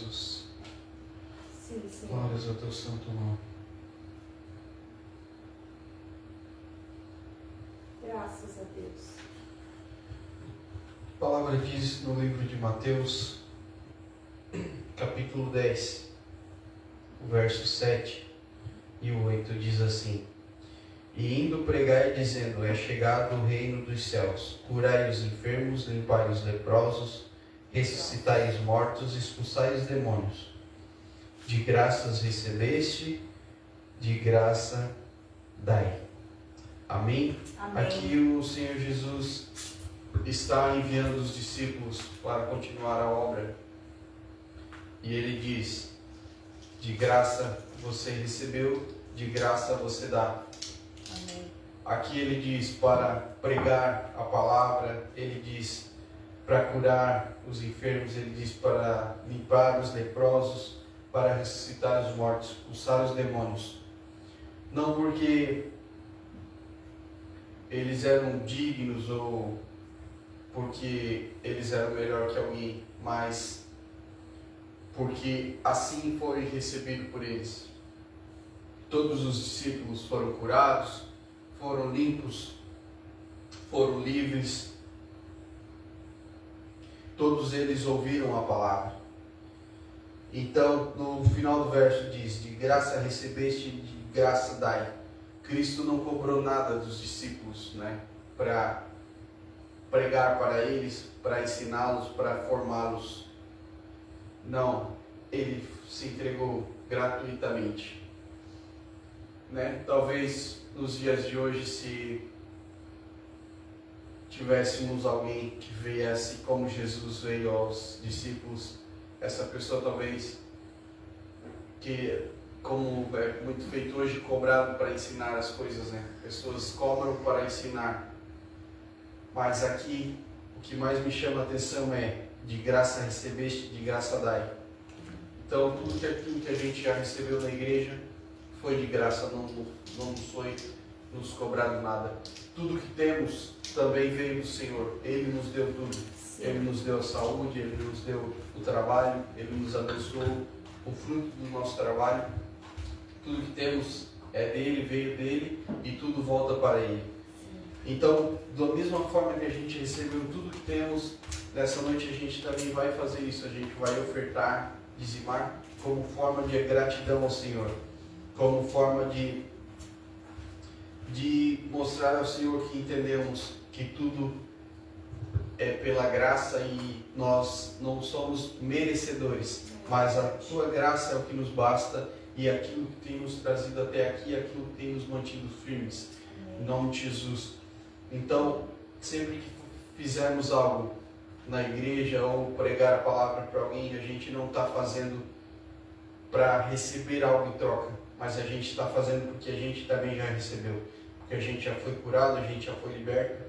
Jesus. Sim, Senhor. Glórias ao teu santo nome. Graças a Deus. A palavra diz no livro de Mateus, capítulo 10, o verso 7 e o 8 diz assim: E indo pregai dizendo, é chegado o reino dos céus, curai os enfermos, limpai os leprosos, ressuscitai os mortos, expulsai os demônios. De graças recebeste, de graça dai. Amém? Amém. Aqui o Senhor Jesus está enviando os discípulos para continuar a obra. E ele diz, de graça você recebeu, de graça você dá. Amém. Aqui ele diz para pregar a palavra, ele diz para curar os enfermos, ele diz para limpar os leprosos, para ressuscitar os mortos, expulsar os demônios. Não porque eles eram dignos ou porque eles eram melhor que alguém, mas porque assim foi recebido por eles. Todos os discípulos foram curados, foram limpos, foram livres. Todos eles ouviram a palavra. Então, no final do verso diz, de graça recebeste, de graça dai. Cristo não cobrou nada dos discípulos, para pregar para eles, para ensiná-los, para formá-los. Não, ele se entregou gratuitamente. Talvez nos dias de hoje, se tivéssemos alguém que viesse como Jesus veio aos discípulos, essa pessoa talvez, que como é muito feito hoje, cobrado para ensinar as coisas, Pessoas cobram para ensinar. Mas aqui, o que mais me chama a atenção é, de graça recebeste, de graça dai. Então, tudo aquilo que a gente já recebeu na igreja foi de graça, não foi nos cobrado nada. Tudo que temos também veio do Senhor. Ele nos deu tudo. Sim. Ele nos deu a saúde, Ele nos deu o trabalho, Ele nos abençoou o fruto do nosso trabalho. Tudo que temos é dele, veio dele e tudo volta para Ele. Então, da mesma forma que a gente recebeu tudo que temos, nessa noite a gente também vai fazer isso. A gente vai ofertar, dizimar, como forma de gratidão ao Senhor. Como forma de mostrar ao Senhor que entendemos que tudo é pela graça e nós não somos merecedores, mas a tua graça é o que nos basta e aquilo que tem nos trazido até aqui, aquilo que tem nos mantido firmes. Em nome de Jesus. Então, sempre que fizermos algo na igreja ou pregar a palavra para alguém, a gente não está fazendo para receber algo em troca, mas a gente está fazendo porque a gente também já recebeu. Porque a gente já foi curado, a gente já foi liberto,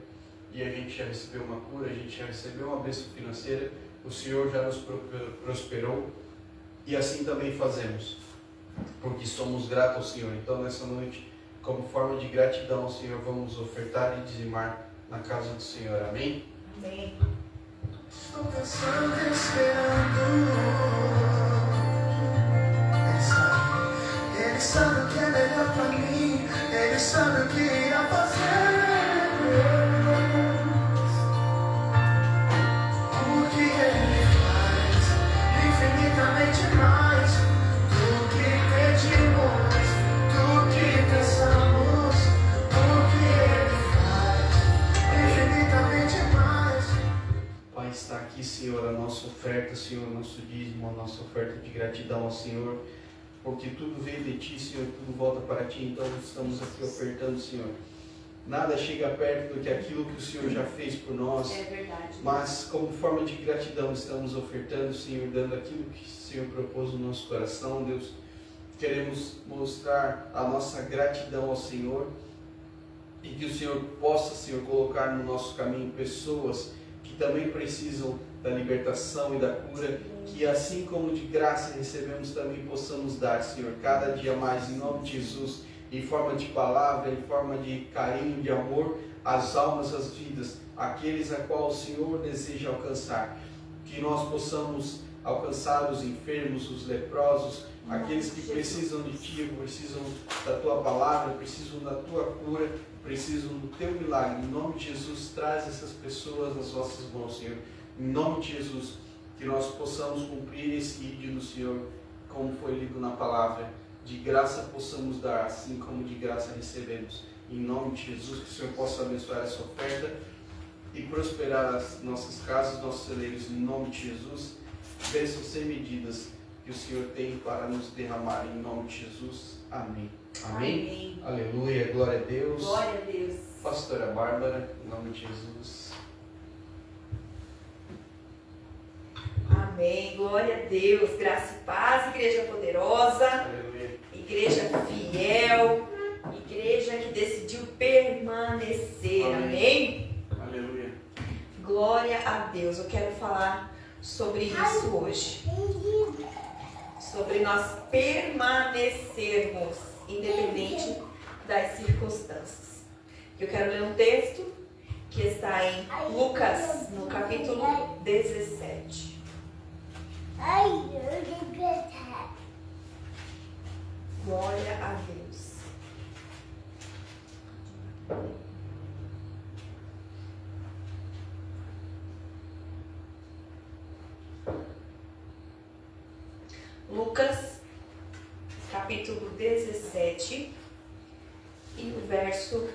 e a gente já recebeu uma cura, a gente já recebeu uma bênção financeira, o Senhor já nos prosperou, e assim também fazemos, porque somos gratos ao Senhor. Então, nessa noite, como forma de gratidão ao Senhor, vamos ofertar e dizimar na casa do Senhor. Amém? Amém. Estou pensando, esperando. Ele sabe o que é melhor pra mim. Ele sabe o que irá fazer. O que Ele faz infinitamente mais do que pedimos, do que pensamos. O que Ele faz infinitamente mais. Pai, está aqui, Senhor, a nossa oferta, Senhor, nosso dízimo, a nossa oferta de gratidão ao Senhor, porque tudo veio de Ti, Senhor, tudo volta para Ti, então estamos aqui ofertando, Senhor. Nada chega perto do que aquilo que o Senhor já fez por nós. É verdade. Mas como forma de gratidão estamos ofertando, Senhor, dando aquilo que o Senhor propôs no nosso coração, Deus. Queremos mostrar a nossa gratidão ao Senhor e que o Senhor possa, Senhor, colocar no nosso caminho pessoas que também precisam da libertação e da cura, que assim como de graça recebemos, também possamos dar, Senhor, cada dia mais, em nome de Jesus, em forma de palavra, em forma de carinho, de amor, as almas, as vidas, aqueles a qual o Senhor deseja alcançar. Que nós possamos alcançar os enfermos, os leprosos, aqueles que precisam de Ti, precisam da Tua palavra, precisam da Tua cura, precisam do Teu milagre. Em nome de Jesus, traz essas pessoas nas vossas mãos, Senhor. Em nome de Jesus, que nós possamos cumprir esse ídolo, Senhor, como foi lido na palavra. De graça possamos dar, assim como de graça recebemos. Em nome de Jesus, que o Senhor possa abençoar essa oferta e prosperar as nossas casas, nossos celeiros. Em nome de Jesus, bênçãos sem medidas que o Senhor tem para nos derramar. Em nome de Jesus. Amém. Amém. Aleluia. Glória a Deus. Glória a Deus. Pastora Bárbara, em nome de Jesus. Amém. Glória a Deus. Graça e paz. Igreja poderosa. Aleluia. Igreja fiel. Igreja que decidiu permanecer. Amém. Aleluia. Glória a Deus. Eu quero falar sobre isso hoje. Sobre nós permanecermos, independente das circunstâncias. Eu quero ler um texto que está em Lucas, no capítulo 17. Glória a Deus. Lucas, capítulo 17, e o verso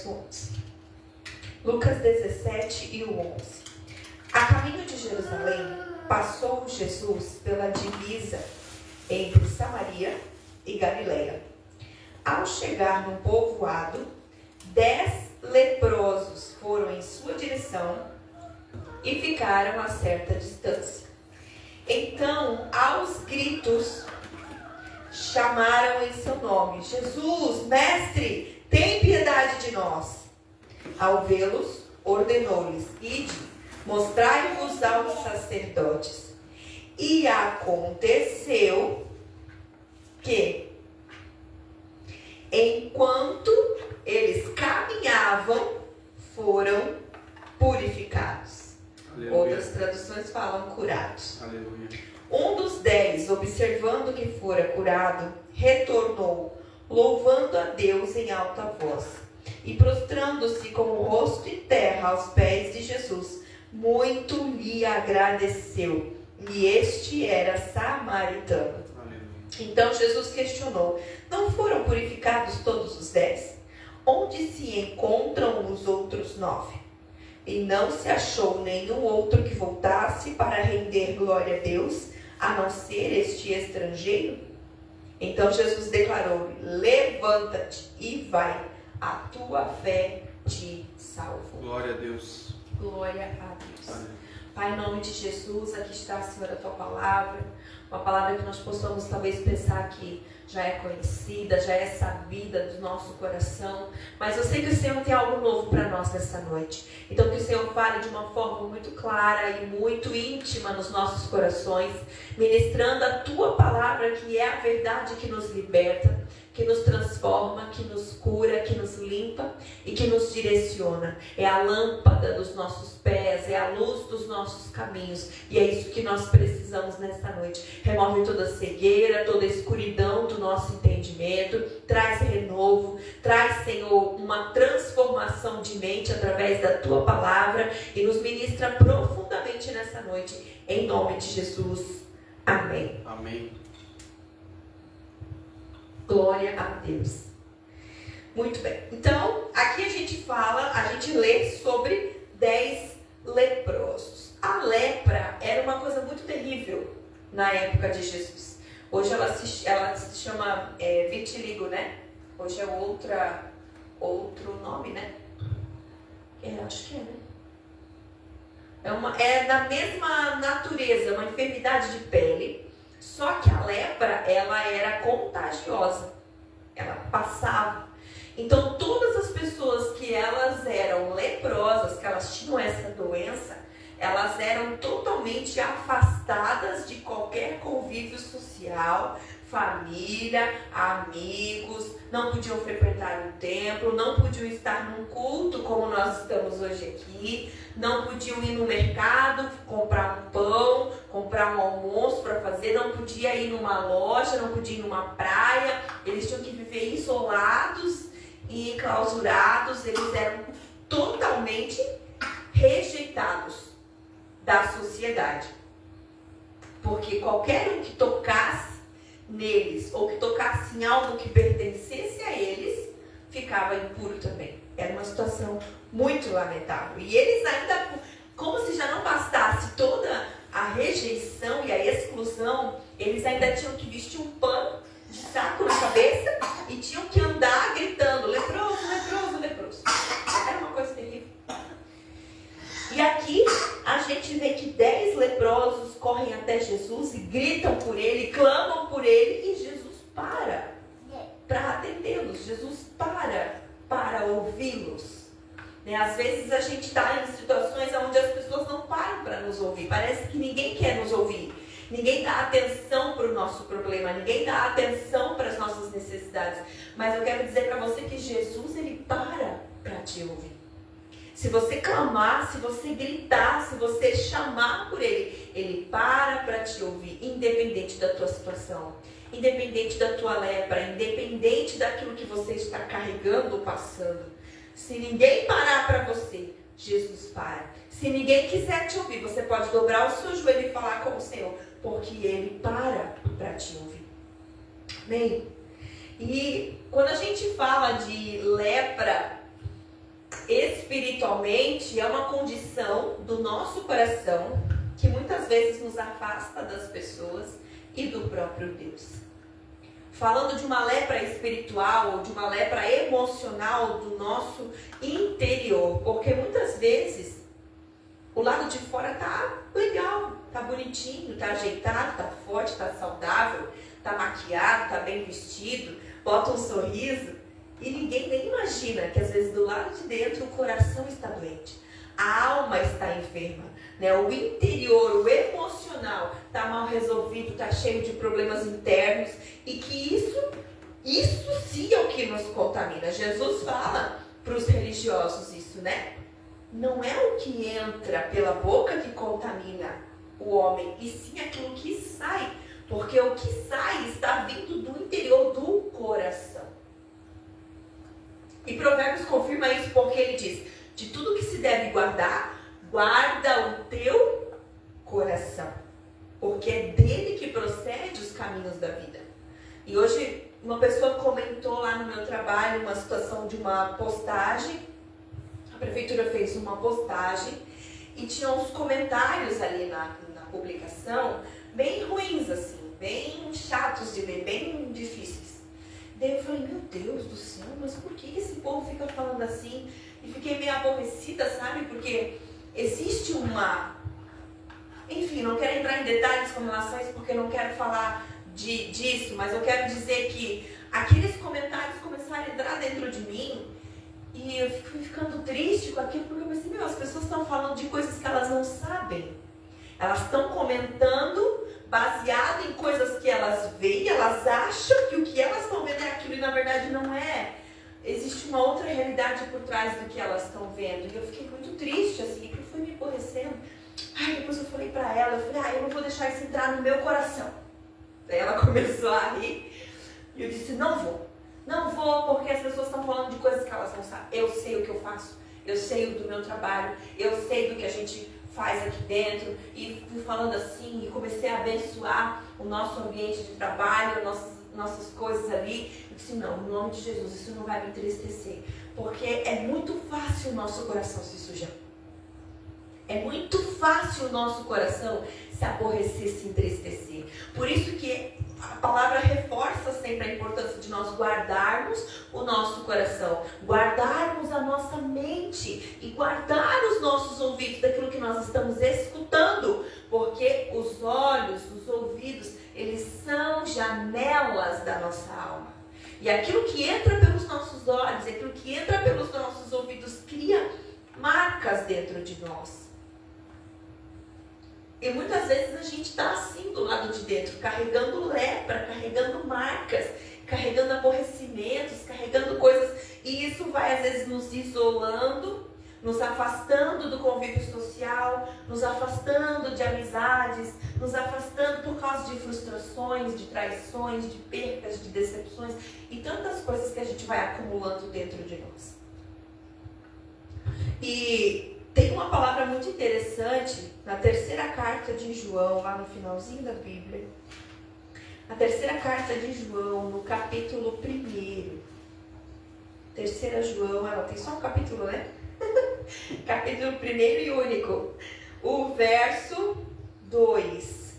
11. Lucas 17 e o 11. A caminho de Jerusalém, passou Jesus pela divisa entre Samaria e Galileia. Ao chegar num povoado, 10 leprosos foram em sua direção e ficaram a certa distância. Então, aos gritos, chamaram em seu nome: Jesus, mestre, tem piedade de nós. Ao vê-los, ordenou-lhes: ide, mostrai-vos aos sacerdotes. E aconteceu que, enquanto eles caminhavam, foram purificados. Aleluia. Outras traduções falam curados. Aleluia. Um dos 10, observando que fora curado, retornou, louvando a Deus em alta voz, e prostrando-se com o rosto em terra aos pés de Jesus, muito lhe agradeceu. E este era samaritano. Aleluia. Então Jesus questionou: não foram purificados todos os 10? Onde se encontram os outros 9? E não se achou nenhum outro que voltasse para render glória a Deus, a não ser este estrangeiro? Então Jesus declarou: levanta-te e vai, a tua fé te salvou. Glória a Deus. Glória a Deus. Aleluia. Pai, em nome de Jesus, aqui está, Senhor, a tua palavra. Uma palavra que nós possamos talvez pensar que já é conhecida, já é sabida do nosso coração. Mas eu sei que o Senhor tem algo novo para nós nessa noite. Então que o Senhor fale de uma forma muito clara e muito íntima nos nossos corações, ministrando a tua palavra, que é a verdade que nos liberta, que nos transforma, que nos cura, que nos limpa e que nos direciona. É a lâmpada dos nossos pés, é a luz dos nossos caminhos. E é isso que nós precisamos nesta noite. Remove toda cegueira, toda escuridão do nosso entendimento. Traz renovo, traz, Senhor, uma transformação de mente através da tua palavra e nos ministra profundamente nessa noite. Em nome de Jesus. Amém. Amém. Glória a Deus. Muito bem. Então, aqui a gente lê sobre 10 leprosos. A lepra era uma coisa muito terrível na época de Jesus. Hoje ela se chama vitiligo, né? Hoje é outro nome, né? Acho que é, né? É da mesma natureza, uma enfermidade de pele. Só que a lepra, ela era contagiosa. Ela passava. Então, todas as pessoas que elas eram leprosas, que elas tinham essa doença, elas eram totalmente afastadas de qualquer convívio social, família, amigos, não podiam frequentar um templo, não podiam estar num culto como nós estamos hoje aqui, não podiam ir no mercado, comprar um pão, comprar um almoço para fazer, não podia ir numa loja, não podia ir numa praia, eles tinham que viver isolados e enclausurados, eles eram totalmente rejeitados da sociedade. Porque qualquer um que tocasse neles, ou que tocasse em algo que pertencesse a eles, ficava impuro também. Era uma situação muito lamentável. E eles ainda, como se já não bastasse toda a rejeição e a exclusão, eles ainda tinham que vestir um pano de saco na cabeça e tinham que andar gritando, leproso, leproso, leproso. Era uma coisa terrível. E aqui a gente vê que 10 leprosos correm até Jesus e gritam por ele, clamam por ele, e Jesus para atendê-los. Jesus para ouvi-los. Às vezes a gente está em situações onde as pessoas não param para nos ouvir. Parece que ninguém quer nos ouvir. Ninguém dá atenção para o nosso problema. Ninguém dá atenção para as nossas necessidades. Mas eu quero dizer para você que Jesus, ele para te ouvir. Se você clamar, se você gritar, se você chamar por ele, ele para te ouvir, independente da tua situação, independente da tua lepra, independente daquilo que você está carregando ou passando. Se ninguém parar para você, Jesus para. Se ninguém quiser te ouvir, você pode dobrar o seu joelho e falar com o Senhor, porque ele para te ouvir. Amém? E quando a gente fala de lepra, espiritualmente, é uma condição do nosso coração que muitas vezes nos afasta das pessoas e do próprio Deus. Falando de uma lepra espiritual ou de uma lepra emocional do nosso interior, porque muitas vezes o lado de fora tá legal, tá bonitinho, tá ajeitado, tá forte, tá saudável, tá maquiado, tá bem vestido, bota um sorriso. E ninguém nem imagina que às vezes do lado de dentro o coração está doente, a alma está enferma, né? O interior, o emocional está mal resolvido, está cheio de problemas internos, e que isso sim é o que nos contamina. Jesus fala para os religiosos isso, né? Não é o que entra pela boca que contamina o homem, e sim aquilo que sai, porque o que sai está vindo do interior do coração. E Provérbios confirma isso porque ele diz: de tudo que se deve guardar, guarda o teu coração, porque é dele que procede os caminhos da vida. E hoje uma pessoa comentou lá no meu trabalho uma situação de uma postagem. A prefeitura fez uma postagem e tinha uns comentários ali na publicação bem ruins, assim, bem chatos de ler, bem difíceis. Daí eu falei, meu Deus do céu, mas por que esse povo fica falando assim? E fiquei meio aborrecida, sabe? Porque existe uma... Enfim, não quero entrar em detalhes com relação a isso, porque não quero falar disso, mas eu quero dizer que aqueles comentários começaram a entrar dentro de mim, e eu fui ficando triste com aquilo, porque eu pensei, as pessoas estão falando de coisas que elas não sabem. Elas estão comentando baseado em coisas que elas veem, elas acham que o que elas estão vendo é aquilo e na verdade não é. Existe uma outra realidade por trás do que elas estão vendo. E eu fiquei muito triste, assim, que eu fui me aborrecendo. Depois eu falei pra ela, eu falei, eu não vou deixar isso entrar no meu coração. Daí ela começou a rir e eu disse, não vou, porque as pessoas estão falando de coisas que elas não sabem. Eu sei o que eu faço, eu sei do meu trabalho, eu sei do que a gente faz aqui dentro, e fui falando assim, e comecei a abençoar o nosso ambiente de trabalho, nossas coisas ali. Eu disse, não, em nome de Jesus, isso não vai me entristecer, porque é muito fácil o nosso coração se sujar. É muito fácil o nosso coração se aborrecer, se entristecer. Por isso que a palavra reforça sempre a importância de nós guardarmos o nosso coração, guardarmos a nossa mente e guardar os nossos ouvidos daquilo que nós estamos zonas da nossa alma. E aquilo que entra pelos nossos olhos, aquilo que entra pelos nossos ouvidos, cria marcas dentro de nós. E muitas vezes a gente está assim do lado de dentro, carregando lepra, carregando marcas, carregando aborrecimentos, carregando coisas. E isso vai às vezes nos isolando, nos afastando do convívio social, nos afastando de amizades, nos afastando por causa de frustrações, de traições, de percas, de decepções e tantas coisas que a gente vai acumulando dentro de nós. E tem uma palavra muito interessante na terceira carta de João, lá no finalzinho da Bíblia. A terceira carta de João, no capítulo 1. Terceira João, ela tem só um capítulo, né? Capítulo 1 e único. O verso 2.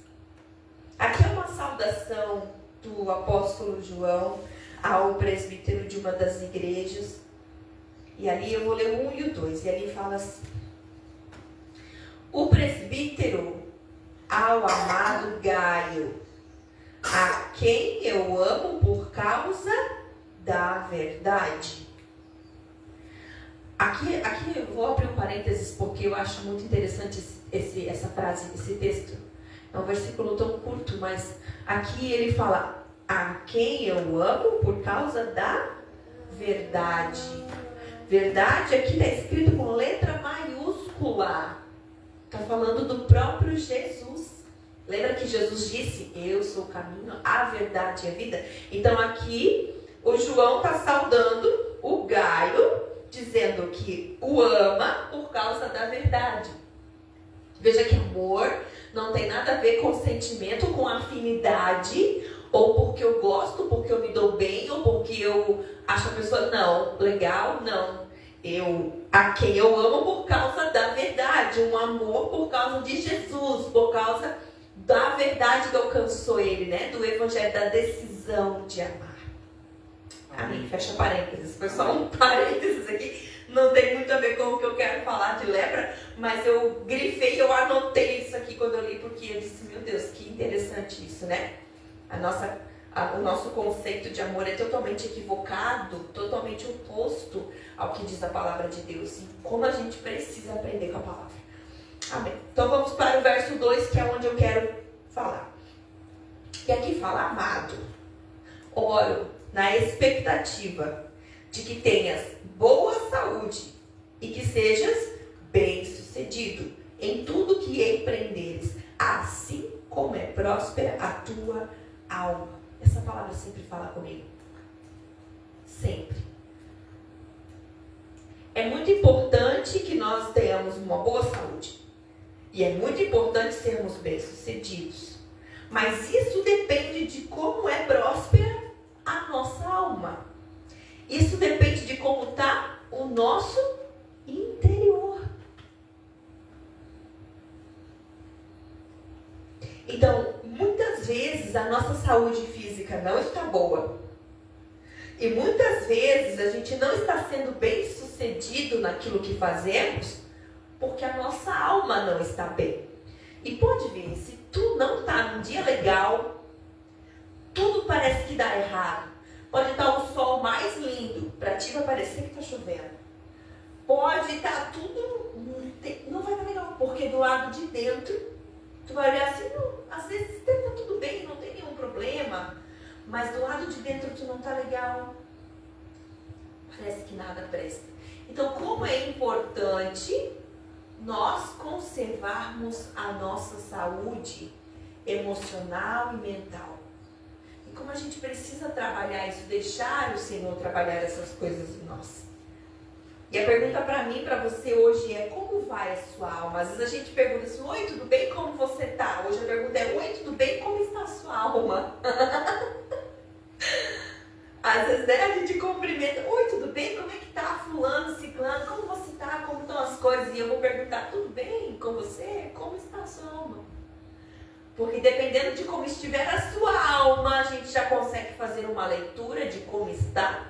Aqui é uma saudação do apóstolo João ao presbítero de uma das igrejas. E ali eu vou ler o 1 e o 2. E ali fala assim: o presbítero ao amado Gaio, a quem eu amo por causa da verdade. Aqui eu vou abrir um parênteses porque eu acho muito interessante essa frase, esse texto. É um versículo tão curto, mas aqui ele fala: a quem eu amo por causa da verdade. Verdade aqui está escrito com letra maiúscula. Está falando do próprio Jesus. Lembra que Jesus disse: eu sou o caminho, a verdade e a vida? Então aqui o João está saudando o Gaio, dizendo que o ama por causa da verdade. Veja que amor não tem nada a ver com sentimento, com afinidade, ou porque eu gosto, porque eu me dou bem, ou porque eu acho a pessoa não legal, não. A quem eu amo por causa da verdade, um amor por causa de Jesus, por causa da verdade que alcançou ele, né? Do evangelho, da decisão de amar. Amém. Fecha parênteses. Foi só um parênteses aqui. Não tem muito a ver com o que eu quero falar de lepra, mas eu grifei, eu anotei isso aqui quando eu li, porque eu disse: meu Deus, que interessante isso, né? O nosso conceito de amor é totalmente equivocado, totalmente oposto ao que diz a palavra de Deus. E como a gente precisa aprender com a palavra. Amém. Então vamos para o verso 2, que é onde eu quero falar. E aqui fala: amado, oro na expectativa de que tenhas boa saúde e que sejas bem-sucedido em tudo que empreenderes, assim como é próspera a tua alma. Essa palavra sempre fala comigo. Sempre. É muito importante que nós tenhamos uma boa saúde. E é muito importante sermos bem-sucedidos. Mas isso depende de como é próspera a nossa alma. Isso depende de como está o nosso interior. Então, muitas vezes a nossa saúde física não está boa. E muitas vezes a gente não está sendo bem-sucedido naquilo que fazemos porque a nossa alma não está bem. E pode ver, se tu não está num dia legal, tudo parece que dá errado. Pode estar o sol mais lindo, para ti vai parecer que está chovendo. Pode estar tudo, não vai estar legal, porque do lado de dentro, tu vai olhar assim, não, às vezes está tudo bem, não tem nenhum problema, mas do lado de dentro tu não está legal. Parece que nada presta. Então, como é importante nós conservarmos a nossa saúde emocional e mental. E como a gente precisa trabalhar isso, deixar o Senhor trabalhar essas coisas em nós. E a pergunta para mim, para você hoje é: como vai a sua alma? Às vezes a gente pergunta assim: oi, tudo bem? Como você está? Hoje a pergunta é: oi, tudo bem? Como está a sua alma? Às vezes, né, a gente cumprimenta: oi, tudo bem? Como é que tá fulano, ciclano? Como você tá? Como estão as coisas? E eu vou perguntar: tudo bem com você? Como está a sua alma? Porque dependendo de como estiver a sua alma, a gente já consegue fazer uma leitura de como está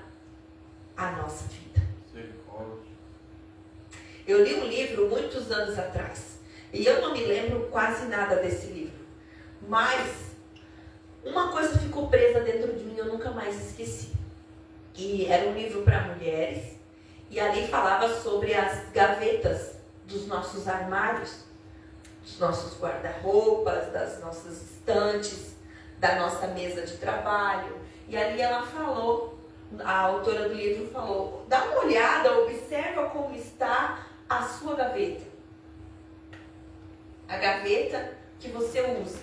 a nossa vida. Eu li um livro muitos anos atrás, e eu não me lembro quase nada desse livro, mas uma coisa ficou presa dentro de mim, eu nunca mais esqueci. E era um livro para mulheres, e ali falava sobre as gavetas dos nossos armários, dos nossos guarda-roupas, das nossas estantes, da nossa mesa de trabalho. E ali ela falou, a autora do livro falou, dá uma olhada, observa como está a sua gaveta. A gaveta que você usa,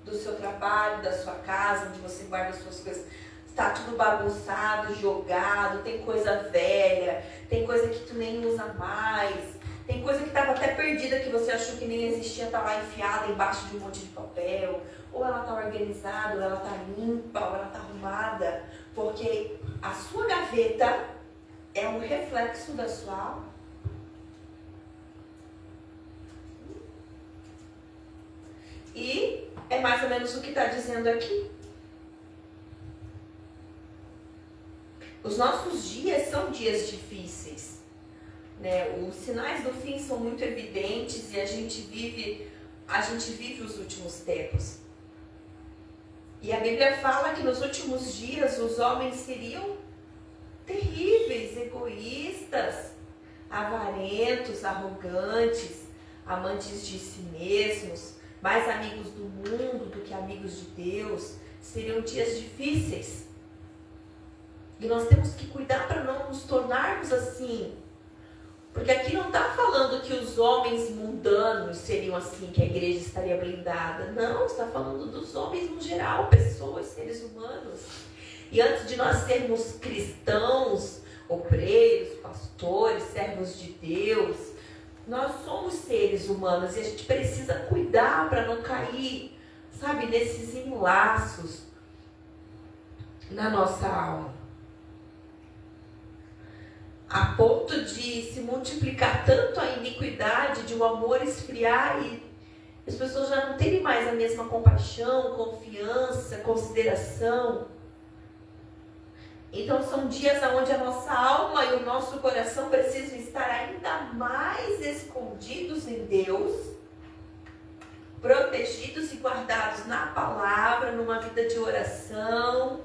do seu trabalho, da sua casa, onde você guarda as suas coisas. Está tudo bagunçado, jogado, tem coisa velha, tem coisa que tu nem usa mais, tem coisa que estava até perdida, que você achou que nem existia, está lá enfiada embaixo de um monte de papel. Ou ela está organizada, ou ela está limpa, ou ela está arrumada, porque a sua gaveta é um reflexo da sua alma. E é mais ou menos o que está dizendo aqui. Os nossos dias são dias difíceis, né? Os sinais do fim são muito evidentes e a gente vive os últimos tempos. E a Bíblia fala que nos últimos dias os homens seriam terríveis, egoístas, avarentos, arrogantes, amantes de si mesmos, mais amigos do mundo do que amigos de Deus. Seriam dias difíceis. E nós temos que cuidar para não nos tornarmos assim. Porque aqui não está falando que os homens mundanos seriam assim, que a igreja estaria blindada. Não, está falando dos homens no geral, pessoas, seres humanos. E antes de nós sermos cristãos, obreiros, pastores, servos de Deus, nós somos seres humanos e a gente precisa cuidar para não cair, sabe, nesses enlaços na nossa alma. A ponto de se multiplicar tanto a iniquidade, de o amor esfriar e as pessoas já não terem mais a mesma compaixão, confiança, consideração. Então são dias onde a nossa alma e o nosso coração precisam estar ainda mais escondidos em Deus, protegidos e guardados na palavra, numa vida de oração,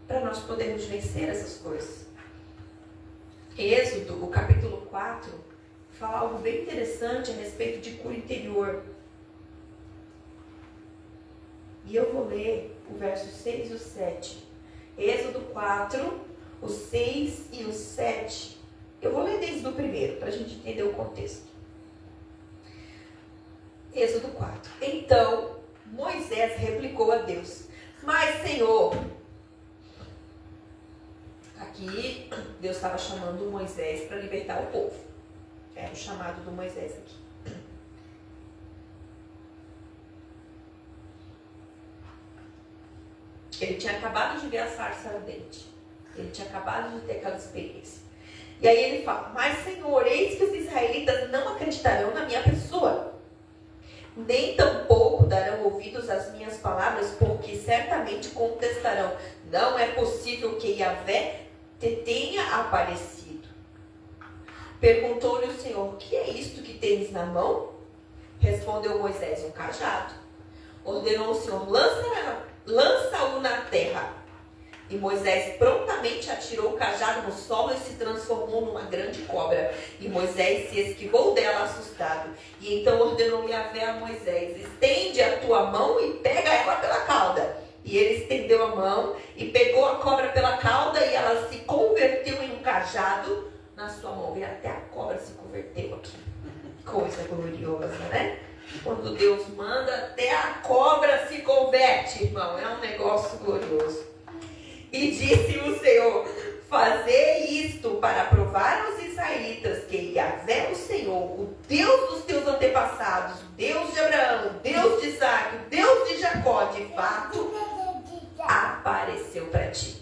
para nós podermos vencer essas coisas. Êxodo, o capítulo 4, fala algo bem interessante a respeito de cura interior. E eu vou ler o verso 6 e o 7. Êxodo 4, o 6 e o 7. Eu vou ler desde o primeiro, para a gente entender o contexto. Êxodo 4. Então, Moisés replicou a Deus: Mas, Senhor... Aqui, Deus estava chamando Moisés para libertar o povo. Era o chamado do Moisés aqui. Ele tinha acabado de ver a sarça ardente. Ele tinha acabado de ter aquela experiência. E aí ele fala: Mas, Senhor, eis que os israelitas não acreditarão na minha pessoa, nem tampouco darão ouvidos às minhas palavras, porque certamente contestarão: Não é possível que Yahvé te tenha aparecido. Perguntou-lhe o Senhor: Que é isto que tens na mão? Respondeu Moisés: Um cajado. Ordenou o Senhor: Lança-o na terra. E Moisés prontamente atirou o cajado no solo e se transformou numa grande cobra. E Moisés se esquivou dela assustado. E então ordenou Yahvé a Moisés: Estende a tua mão e pega ela pela cauda. E ele estendeu a mão e pegou a cobra pela cauda, e ela se converteu em um cajado na sua mão. E até a cobra se converteu aqui. Coisa gloriosa, né? Quando Deus manda, até a cobra se converte, irmão. É um negócio glorioso. E disse o Senhor: Fazei isto para provar aos israelitas que Yahvé, o Senhor, o Deus dos teus antepassados, o Deus de Abraão, o Deus de Isaac, o Deus de Jacó, de fato, apareceu para ti.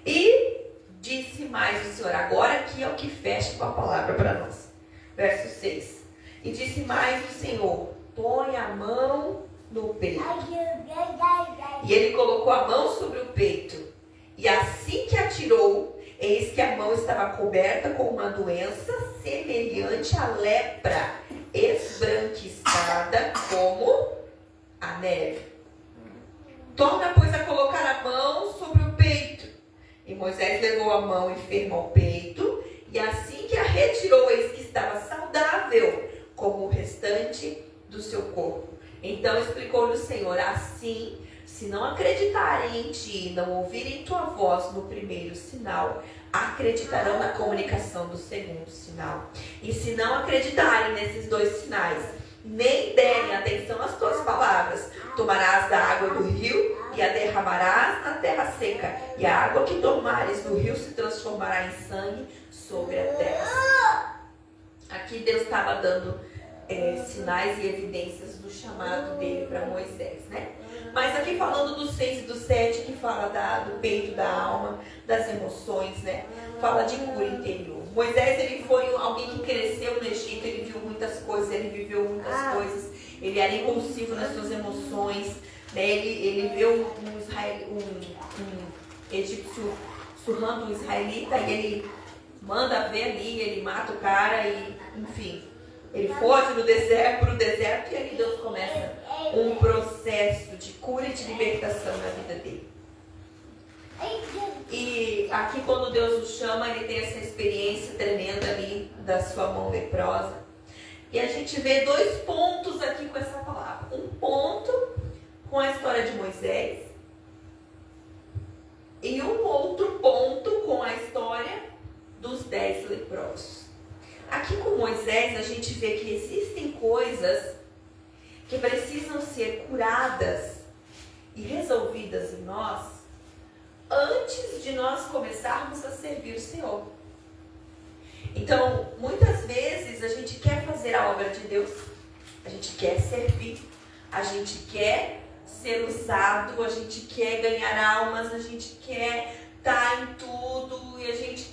E disse mais o Senhor, agora aqui é o que fecha com a palavra para nós. Verso 6. E disse mais o Senhor: põe a mão no peito. E ele colocou a mão sobre o peito. E assim que atirou, eis que a mão estava coberta com uma doença semelhante à lepra, esbranquiçada como neve. Torna, pois, a colocar a mão sobre o peito. E Moisés levou a mão enferma ao peito, e assim que a retirou, eis que estava saudável, como o restante do seu corpo. Então explicou-lhe o Senhor: assim, se não acreditarem em ti e não ouvirem tua voz no primeiro sinal, acreditarão na comunicação do segundo sinal. E se não acreditarem nesses dois sinais, nem derem atenção às tuas palavras, tomarás da água do rio e a derramarás na terra seca, e a água que tomares do rio se transformará em sangue sobre a terra. Aqui Deus estava dando sinais e evidências do chamado dele para Moisés, né? Mas aqui falando do 6 e do 7, que fala do peito, da alma, das emoções, né? Fala de cura interior. Moisés, ele foi alguém que cresceu no Egito, ele viu muitas coisas, ele viveu muitas coisas, ele era impulsivo nas suas emoções, né? Ele viu um egípcio surrando um israelita e ele manda ver ali, ele mata o cara e, enfim, ele foge pro deserto e ali Deus começa um processo de cura e de libertação na vida dele. E aqui quando Deus o chama, ele tem essa experiência tremenda ali da sua mão leprosa. E a gente vê 2 pontos aqui com essa palavra. Um ponto com a história de Moisés e um outro ponto com a história dos 10 leprosos. Aqui com Moisés a gente vê que existem coisas que precisam ser curadas e resolvidas em nós antes de nós começarmos a servir o Senhor. Então, muitas vezes a gente quer fazer a obra de Deus, a gente quer servir, a gente quer ser usado, a gente quer ganhar almas, a gente quer estar em tudo e a gente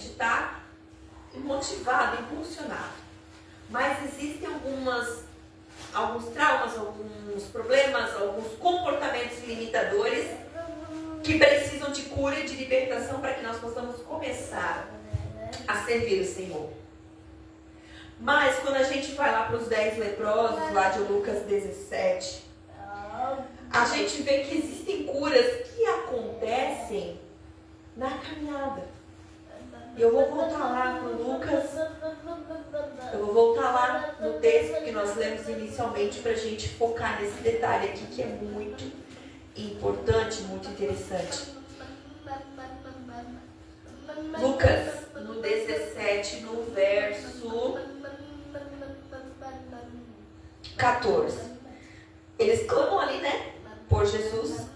está motivado, impulsionado. Mas existem alguns traumas, alguns problemas, alguns comportamentos limitadores que precisam de cura e de libertação para que nós possamos começar a servir o Senhor. Mas quando a gente vai lá para os 10 leprosos, lá de Lucas 17, a gente vê que existem curas que acontecem na caminhada. Eu vou voltar lá para Lucas, eu vou voltar lá no texto que nós lemos inicialmente para a gente focar nesse detalhe aqui que é muito importante, muito interessante. Lucas, no 17, no verso 14. Eles clamam ali, né? Por Jesus.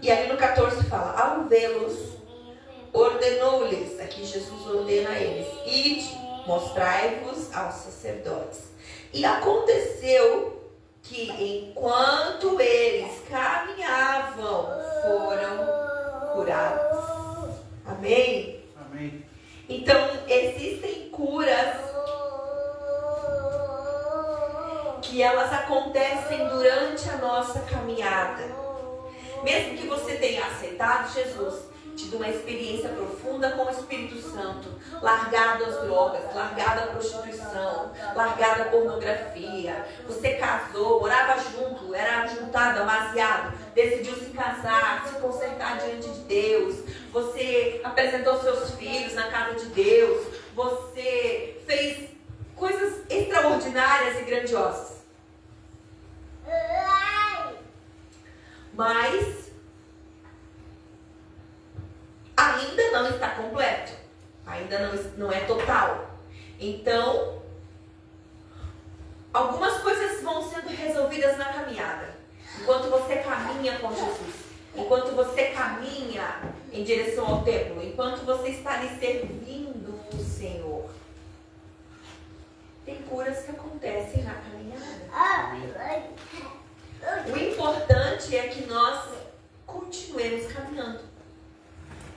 E ali no 14 fala: ao vê-los, ordenou-lhes, aqui Jesus ordena a eles: ide, mostrai-vos aos sacerdotes. E aconteceu que enquanto eles caminhavam, foram curados. Amém? Amém. Então, existem curas que elas acontecem durante a nossa caminhada. Mesmo que você tenha aceitado Jesus, tido uma experiência profunda com o Espírito Santo, largado as drogas, largado a prostituição, largado a pornografia, você casou, morava junto, era ajuntado, amaziado, decidiu se casar, se consertar diante de Deus, você apresentou seus filhos na casa de Deus, você fez coisas extraordinárias e grandiosas. Mas ainda não está completo, ainda não é total. Então, algumas coisas vão sendo resolvidas na caminhada. Enquanto você caminha com Jesus, enquanto você caminha em direção ao templo, enquanto você está ali servindo o Senhor, tem curas que acontecem na caminhada. O importante é que nós continuemos caminhando.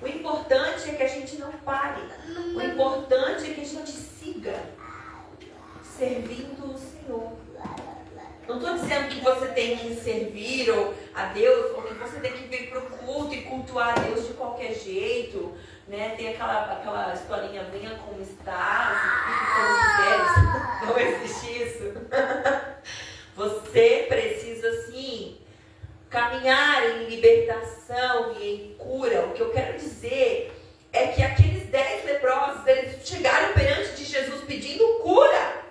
O importante é que a gente não pare. O importante é que a gente siga servindo o Senhor. Não estou dizendo que você tem que servir a Deus, ou que você tem que vir para o culto e cultuar a Deus de qualquer jeito, né? Tem aquela historinha: venha como está, fique como quiser. Não existe isso. Você precisa sim caminhar em libertação e em cura. O que eu quero dizer é que aqueles 10 leprosos, eles chegaram perante de Jesus pedindo cura.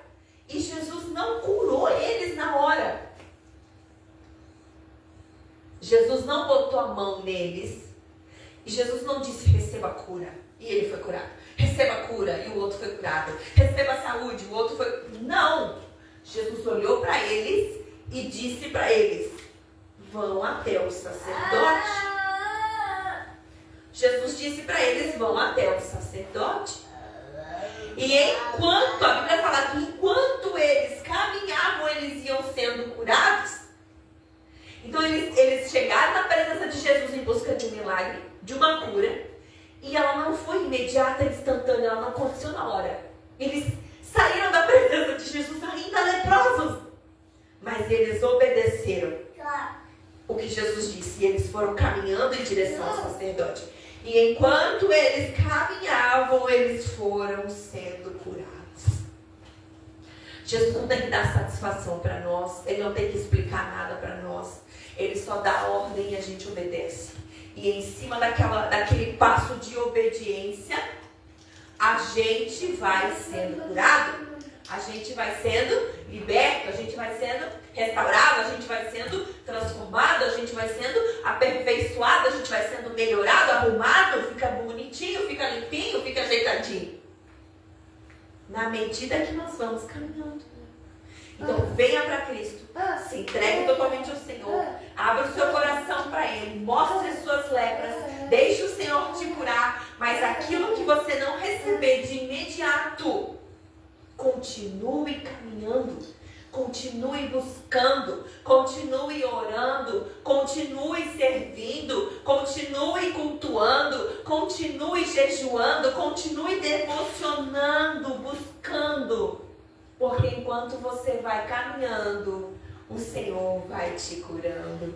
E Jesus não curou eles na hora. Jesus não botou a mão neles. E Jesus não disse, receba cura. E ele foi curado. Receba cura. E o outro foi curado. Receba saúde. O outro foi... Não. Jesus olhou para eles e disse para eles, vão até o sacerdote. Jesus disse para eles, vão até o sacerdote. E enquanto, a Bíblia fala que enquanto eles caminhavam, eles iam sendo curados. Então eles chegaram na presença de Jesus em busca de um milagre, de uma cura. E ela não foi imediata, instantânea, ela não aconteceu na hora. Eles saíram da presença de Jesus ainda leprosos. Mas eles obedeceram o que Jesus disse. E eles foram caminhando em direção ao sacerdote. E enquanto eles caminhavam, eles foram sendo curados. Jesus não tem que dar satisfação para nós. Ele não tem que explicar nada para nós. Ele só dá a ordem e a gente obedece. E em cima daquele passo de obediência, a gente vai sendo curado. A gente vai sendo liberto, a gente vai sendo restaurado, a gente vai sendo transformado, a gente vai sendo aperfeiçoado, a gente vai sendo melhorado, arrumado, fica bonitinho, fica limpinho, fica ajeitadinho. Na medida que nós vamos caminhando. Então venha para Cristo, se entregue totalmente ao Senhor, abra o seu coração para Ele, mostre as suas lepras, deixe o Senhor te curar, mas aquilo que você não receber de imediato, continue caminhando, continue buscando, continue orando, continue servindo, continue cultuando, continue jejuando, continue devocionando, buscando. Porque enquanto você vai caminhando, o Senhor vai te curando.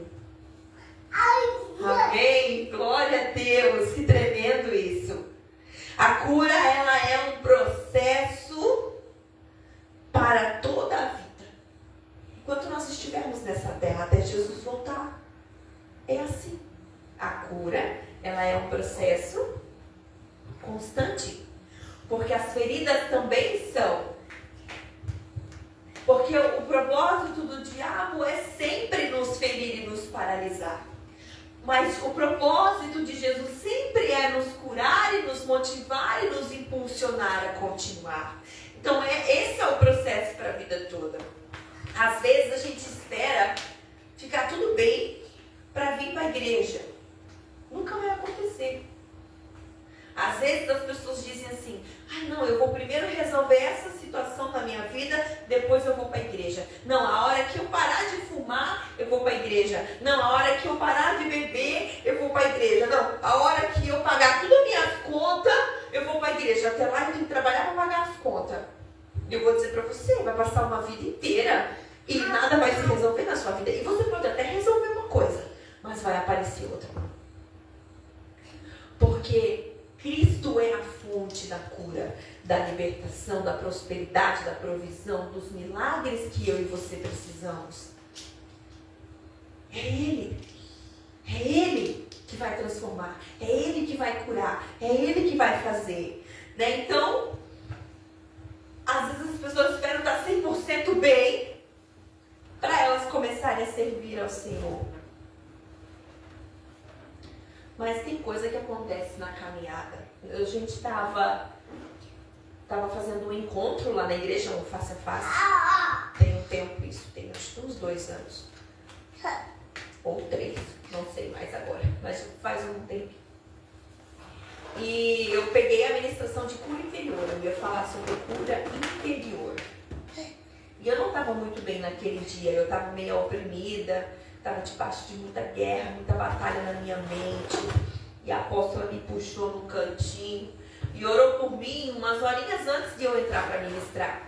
Amém? Glória a Deus, que tremendo isso. A cura, ela é um processo para toda a vida. Enquanto nós estivermos nessa terra, até Jesus voltar. É assim. A cura, ela é um processo constante. Porque as feridas também são. Porque o propósito do diabo é sempre nos ferir e nos paralisar. Mas o propósito de Jesus sempre é nos curar e nos motivar e nos impulsionar a continuar. Então esse é o processo para a vida toda. Às vezes a gente espera ficar tudo bem para vir para a igreja. Nunca vai acontecer. Às vezes as pessoas dizem assim, não, eu vou primeiro resolver essa situação da minha vida, depois eu vou para a igreja. Não, a hora que eu parar de fumar, eu vou para a igreja. Não, a hora que eu parar de beber, eu vou para a igreja. Não, a hora que eu pagar todas as minhas contas, eu vou para a igreja. Até lá eu tenho que trabalhar para pagar as contas. Eu vou dizer para você, vai passar uma vida inteira e nada vai se resolver na sua vida. E você pode até resolver uma coisa, mas vai aparecer outra. Porque Cristo é a fonte da cura, da libertação, da prosperidade, da provisão, dos milagres que eu e você precisamos. É Ele. É Ele que vai transformar. É Ele que vai curar. É Ele que vai fazer. Né? Então, às vezes as pessoas esperam estar 100% bem para elas começarem a servir ao Senhor. Mas tem coisa que acontece na caminhada. A gente estava fazendo um encontro lá na igreja, um face a face. Tem um tempo isso, tem acho que uns 2 anos. Ou 3, não sei mais agora. Mas faz um tempo. E eu peguei a ministração de cura interior. Eu ia falar sobre cura interior. E eu não estava muito bem naquele dia. Eu estava meio oprimida. Estava debaixo de muita guerra, muita batalha na minha mente. E a apóstola me puxou num cantinho e orou por mim umas horinhas antes de eu entrar para ministrar.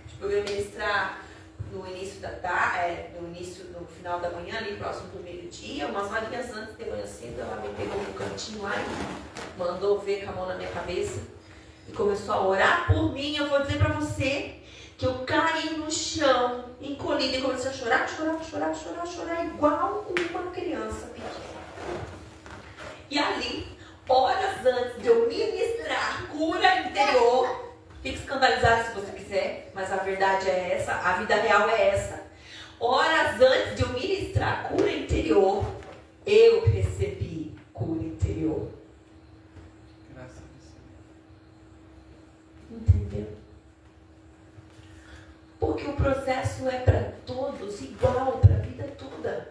Tipo, eu ia ministrar no início da tarde, no final da manhã, ali próximo do meio-dia, umas horinhas antes de manhã cedo, ela me pegou no cantinho lá e mandou ver com a mão na minha cabeça e começou a orar por mim. Eu vou dizer para você que eu caí no chão, encolhida, e comecei a chorar, igual uma criança pequena. E ali, horas antes de eu ministrar cura interior, fique escandalizado se você quiser, mas a verdade é essa, a vida real é essa. Horas antes de eu ministrar cura interior, eu recebi cura interior. Graças a Deus. Entendeu? Porque o processo é para todos igual, para a vida toda.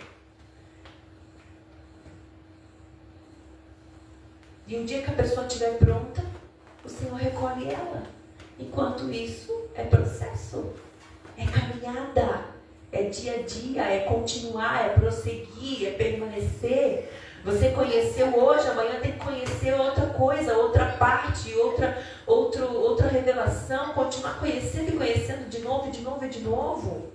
E um dia que a pessoa estiver pronta, o Senhor recolhe ela. Enquanto isso, é processo, é caminhada, é dia a dia, é continuar, é prosseguir, é permanecer. Você conheceu hoje, amanhã tem que conhecer outra coisa, outra parte, outra revelação, continuar conhecendo e conhecendo de novo, de novo e de novo.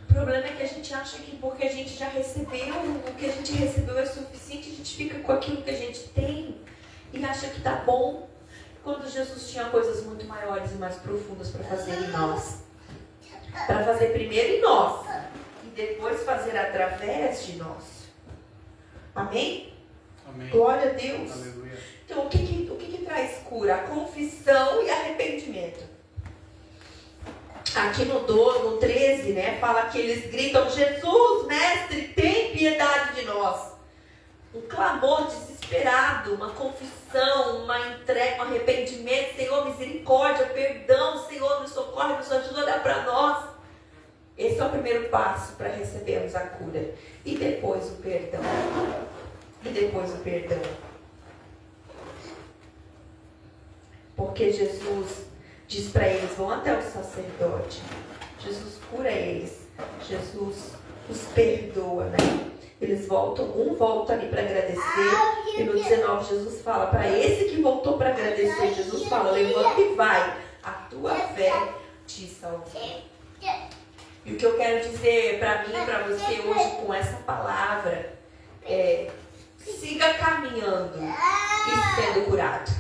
O problema é que a gente acha que porque a gente já recebeu, o que a gente recebeu é suficiente, a gente fica com aquilo que a gente tem e acha que está bom. Quando Jesus tinha coisas muito maiores e mais profundas para fazer em nós. Para fazer primeiro em nós e depois fazer através de nós. Amém? Amém. Glória a Deus. Aleluia. Então, o que traz cura? A confissão e arrependimento. Aqui no 13, né, fala que eles gritam: Jesus, mestre, tem piedade de nós. Um clamor desesperado, uma confissão, uma entrega, um arrependimento. Senhor, misericórdia, perdão, Senhor, nos socorre, nos ajuda a olhar para nós. Esse é o primeiro passo para recebermos a cura. E depois o perdão. Porque Jesus diz para eles: vão até o sacerdote. Jesus cura eles. Jesus os perdoa, né? Eles voltam, um volta ali para agradecer. E no 19 Jesus fala para esse que voltou para agradecer, Jesus fala: levanta e vai, a tua fé te salvou. E o que eu quero dizer para mim e para você hoje com essa palavra é: siga caminhando e sendo curado.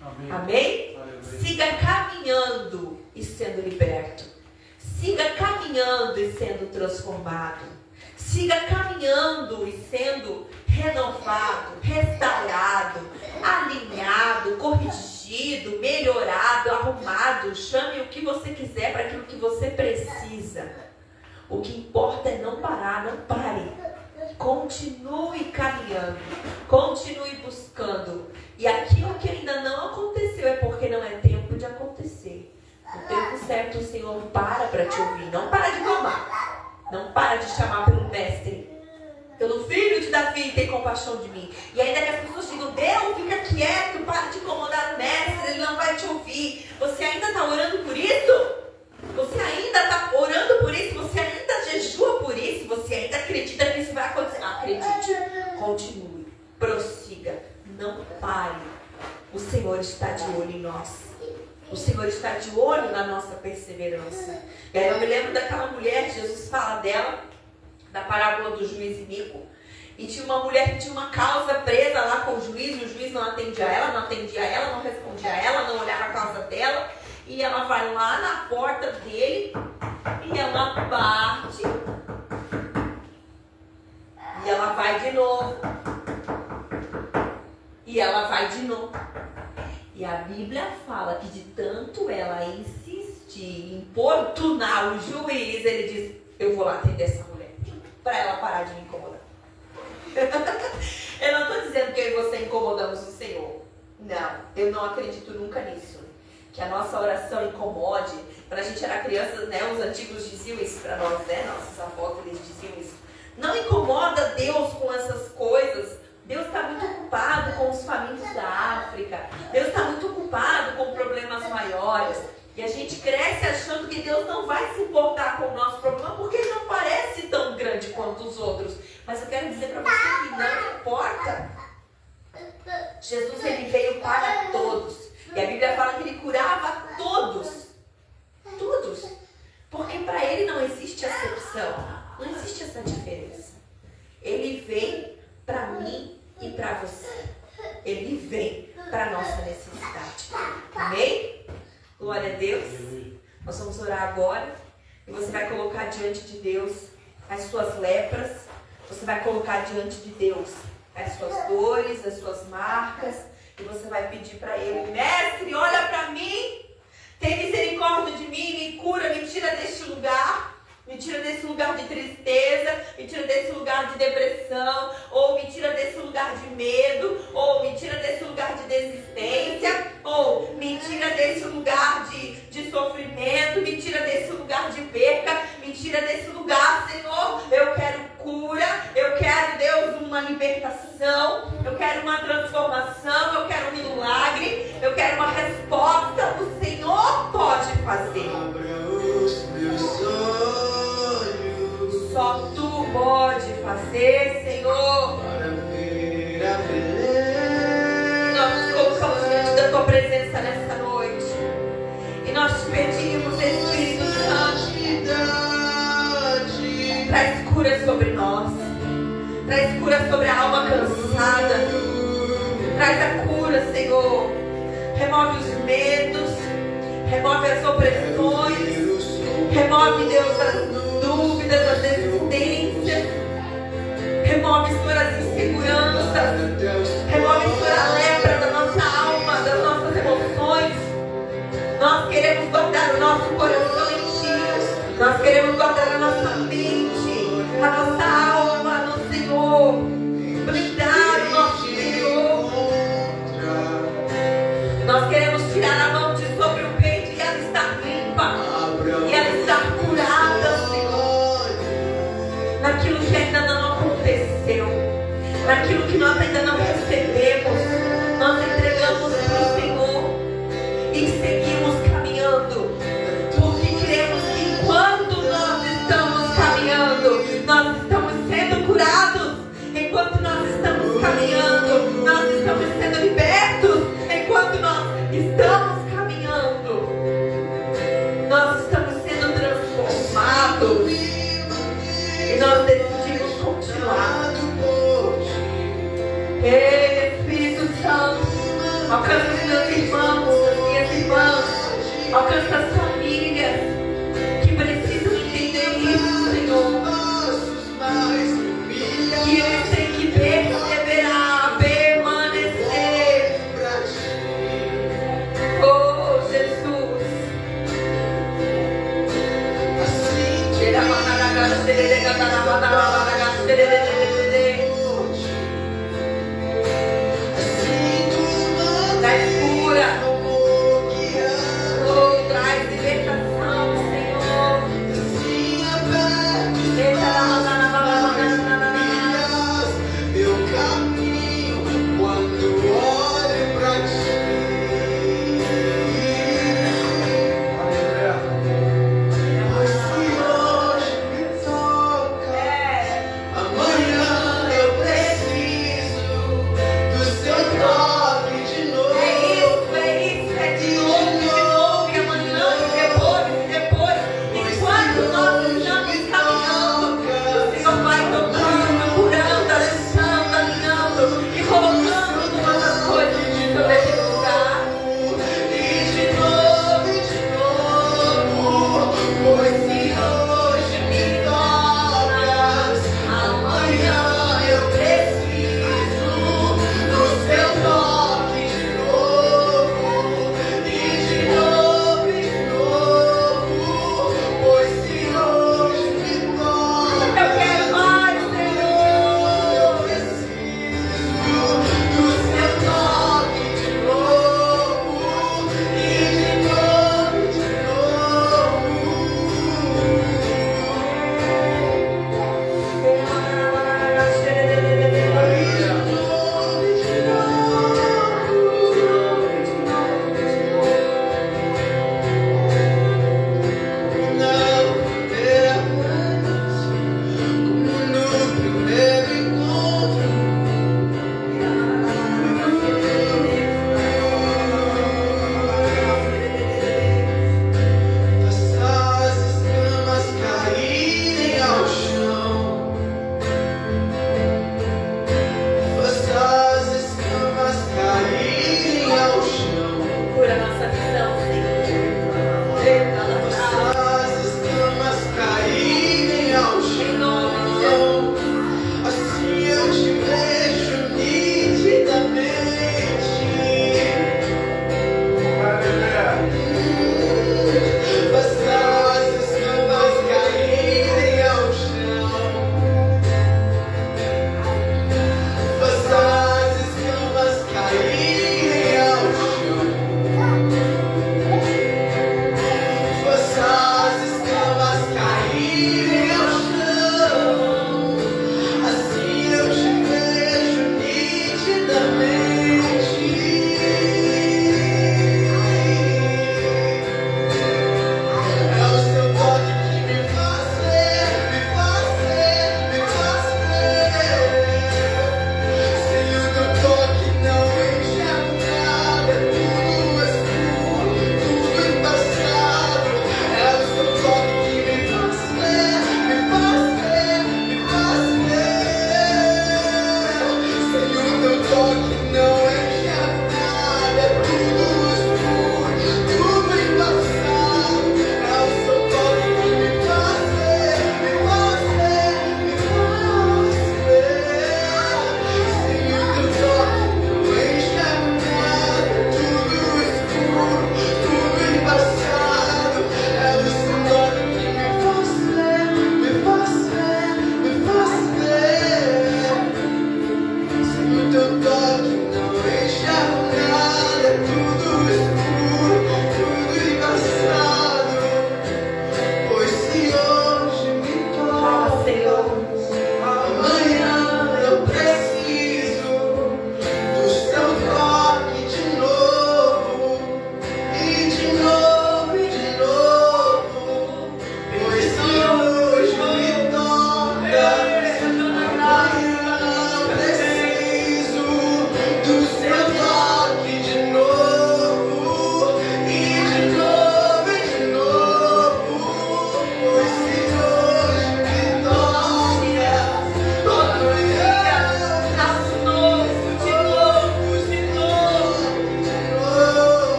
Amém? Amém? Aleluia. Siga caminhando e sendo liberto. Siga caminhando e sendo transformado. Siga caminhando e sendo renovado, restaurado, alinhado, corrigido, melhorado, arrumado. Chame o que você quiser para aquilo que você precisa. O que importa é não parar, não pare. Continue caminhando, continue buscando. E aquilo que ainda não aconteceu é porque não é tempo de acontecer. No tempo certo o Senhor para te ouvir. Não para de clamar. Não para de chamar pelo mestre, pelo filho de Davi, tem compaixão de mim. E ainda que as pessoas digam: Deus, fica quieto, para de incomodar o mestre, ele não vai te ouvir. Você ainda está orando por isso? Você ainda está orando por isso? Você ainda jejua por isso? Você ainda acredita que isso vai acontecer? Acredite, continue, prossiga, não pare. O Senhor está de olho em nós. O Senhor está de olho na nossa perseverança. E aí eu me lembro daquela mulher, Jesus fala dela, da parábola do juiz iníquo. E tinha uma mulher que tinha uma causa presa lá com o juiz não atendia ela, não respondia a ela, não olhava a causa dela. E ela vai lá na porta dele e ela bate. E ela vai de novo. E ela vai de novo. E a Bíblia fala que de tanto ela insistir, importunar o juiz, ele diz: eu vou lá atender essa mulher, para ela parar de me incomodar. Eu não estou dizendo que eu e você incomodamos o Senhor. Não, eu não acredito nunca nisso. Que a nossa oração incomode. Quando a gente era criança, né, os antigos diziam isso para nós, né? Nossos avós, eles diziam isso. Não incomoda Deus com essas coisas. Deus está muito ocupado com os famintos da África. Deus está muito ocupado com problemas maiores. E a gente cresce achando que Deus não vai se importar com o nosso problema porque ele não parece tão grande quanto os outros. Mas eu quero dizer para você que não importa. Jesus, ele veio para todos. E a Bíblia fala que ele curava todos. Todos. Porque para ele não existe acepção. Não existe essa diferença. Ele vem para mim e para você. Ele vem para a nossa necessidade. Amém? Glória a Deus. Nós orar agora. E você vai colocar diante de Deus as suas lepras. Você vai colocar diante de Deus as suas dores, as suas marcas. E você vai pedir para Ele: Mestre, olha para mim. Tem misericórdia de mim, me cura, me tira deste lugar. Me tira desse lugar de tristeza, me tira desse lugar de depressão, ou me tira desse lugar de medo, ou me tira desse lugar de desistência, ou me tira desse lugar de sofrimento, me tira desse lugar de perca, me tira desse lugar, Senhor. Eu quero cura, eu quero, Deus, uma libertação, eu quero uma transformação, eu quero um milagre, eu quero uma resposta. O Senhor pode fazer. Só Tu pode fazer, Senhor. E nós nos colocamos diante da Tua presença nessa noite. E nós te pedimos, Espírito Santo, traz cura sobre nós. Traz cura sobre a alma cansada. Traz a cura, Senhor. Remove os medos. Remove as opressões. Remove, Deus, as dúvidas, as desistências. Remove, Senhor, as inseguranças. Remove, Senhor, a lepra da nossa alma, das nossas emoções. Nós queremos guardar o nosso coração em Ti. Nós queremos guardar a nossa mente, a nossa alma no Senhor. Blindar o nosso interior. Nós queremos tirar a mão de sobre o peito e ela estar limpa. E ela estar curada, Senhor. Naquilo que ainda não aconteceu. Naquilo que nós ainda não recebemos. Nós entregamos para o Senhor. E seguimos caminhando. Porque cremos que enquanto nós estamos caminhando, nós estamos sendo curados. Enquanto nós estamos caminhando, nós estamos sendo libertos. Enquanto nós estamos caminhando, nós estamos sendo transformados. E nós decidimos continuar. Ei, Espírito Santo, alcança os meus irmãos, as minhas irmãs. Alcança as famílias que precisam entender isso, Senhor. Que eles têm que perseverar, permanecer. Oh, Jesus. Traz cura. Oh, traz libertação, Senhor. Eu caminho quando olho pra Ti. Mas se hoje me toca,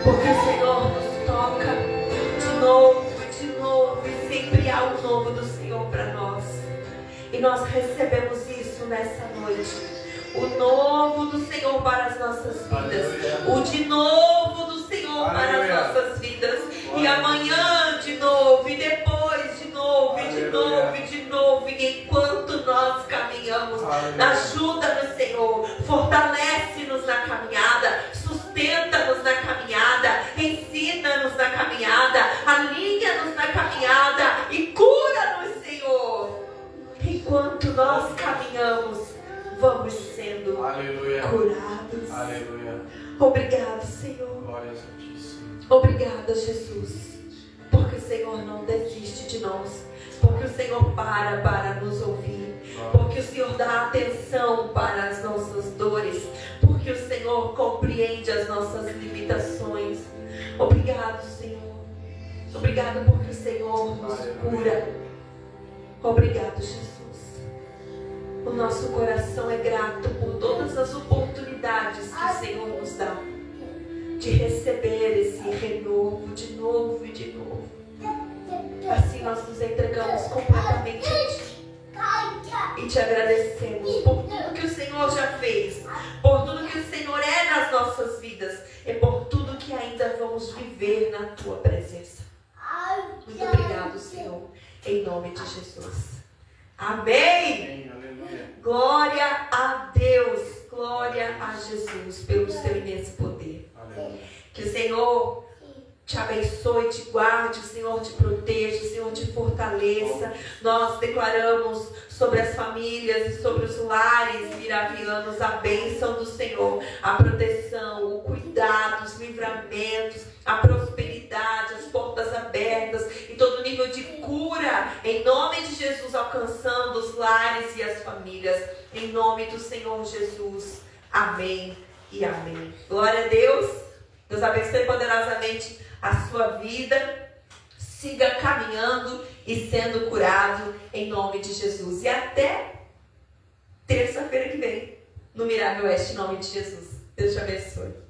Porque o Senhor nos toca de novo, e sempre há o novo do Senhor para nós. E nós recebemos isso nessa noite. O novo do Senhor para as nossas vidas. O de novo do Senhor para as nossas vidas. E amanhã de novo, e depois de novo, e de novo, e de novo. E enquanto nós caminhamos na ajuda do Senhor, fortalece-nos na caminhada, sustenta-nos na caminhada, ensina-nos na caminhada, alinha-nos na caminhada e cura-nos, Senhor. Enquanto nós caminhamos, vamos sendo curados. Aleluia. Obrigado, Senhor. Glórias a ti, Senhor. Obrigada, Jesus. Porque o Senhor não desiste de nós. Porque o Senhor para nos ouvir. Porque o Senhor dá atenção para as nossas dores. Porque o Senhor compreende as nossas limitações. Obrigado, Senhor. Obrigado porque o Senhor nos cura. Obrigado, Jesus. O nosso coração é grato por todas as oportunidades que o Senhor nos dá de receber esse renovo de novo e de novo. Assim nós nos entregamos completamente a Ti e Te agradecemos por tudo que o Senhor já fez, por tudo que o Senhor é nas nossas vidas e por tudo que ainda vamos viver na Tua presença. Muito obrigado, Senhor, em nome de Jesus. Amém. Glória a Deus, glória a Jesus pelo seu imenso poder. Que o Senhor te abençoe, te guarde, o Senhor te proteja, o Senhor te fortaleça. Nós declaramos sobre as famílias e sobre os lares miravianos a bênção do Senhor, a proteção, o cuidado, os livramentos, a prosperidade, as portas abertas e todo nível de cura, em nome de Jesus, alcançando os lares e as famílias, em nome do Senhor Jesus. Amém e amém. Glória a Deus. Deus abençoe poderosamente a sua vida. Siga caminhando e sendo curado em nome de Jesus. E até terça-feira que vem no Miravel Oeste, em nome de Jesus. Deus te abençoe.